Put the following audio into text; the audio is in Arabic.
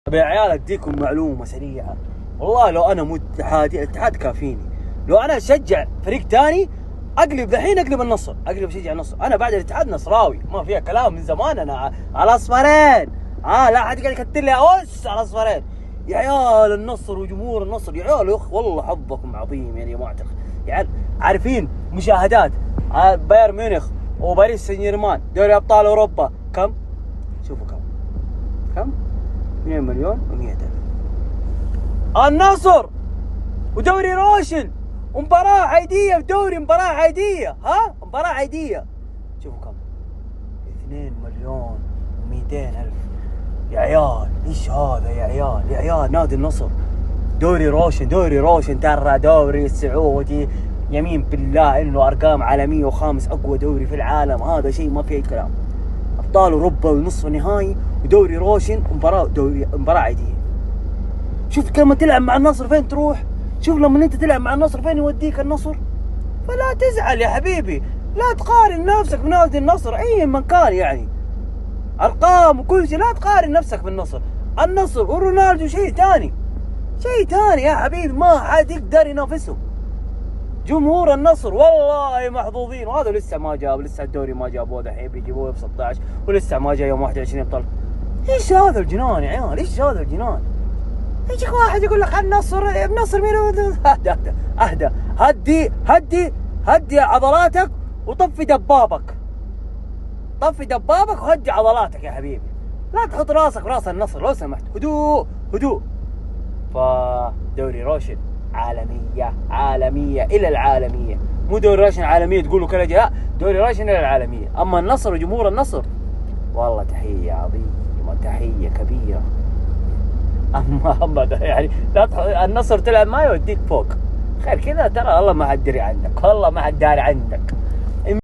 طيب يا عيال اديكم معلومة سريعة، والله لو انا مو اتحادي الاتحاد كافيني. لو انا اشجع فريق تاني اقلب الحين، اقلب النصر، اقلب اشجع النصر. انا بعد الاتحاد نصراوي، ما فيها كلام من زمان. انا على اصفرين، لا حد قاعد يكتر لي اوس على اصفرين. يا عيال النصر وجمهور النصر، يا عيال يا اخ والله حظكم عظيم يعني يا جماعة يا عيال. عارفين مشاهدات بايرن ميونخ وباريس سان جيرمان دوري ابطال اوروبا كم؟ شوفوا كم 2 مليون و100,000. النصر ودوري روشن ومباراة عادية ودوري مباراة عادية، مباراة عادية. شوفوا كم، 2 مليون و200,000. يا عيال ايش هذا يا عيال؟ يا عيال نادي النصر دوري روشن ترى دوري السعودي يمين بالله انه ارقام عالمية وخامس اقوى دوري في العالم. هذا شيء ما فيه كلام. ابطال اوروبا ونصف النهائي ودوري روشن ومباراة عادية. شوف لما تلعب مع النصر فين تروح، شوف لما انت تلعب مع النصر فين يوديك النصر. فلا تزعل يا حبيبي، لا تقارن نفسك بنادي النصر اي مكان، يعني ارقام وكل شيء. لا تقارن نفسك بالنصر. النصر ورونالدو شيء ثاني يا حبيبي، ما حد يقدر ينافسهم. جمهور النصر والله محظوظين، وهذا لسه ما جاب، لسه الدوري ما جابوه، دحين بيجيبوه ب 16 ولسه ما جاء يوم 21 ابطال. ايش هذا الجنان يا عيال؟ ايش هذا الجنان؟ يجيك واحد يقول لك النصر مين؟ اهدى هدي عضلاتك وطفي دبابك، وهدي عضلاتك يا حبيبي. لا تحط راسك براس النصر لو سمحت. هدوء. فدوري روشن عالمية إلى العالمية، مو دوري روشن عالمية تقولوا كل لا، دوري روشن إلى العالمية. أما النصر وجمهور النصر والله تحية عظيمة، تحية كبيرة. أما يعني لا النصر تلعب ما يوديك فوق، خير كذا ترى الله ما حد دري عنك، والله ما حد داري عنك.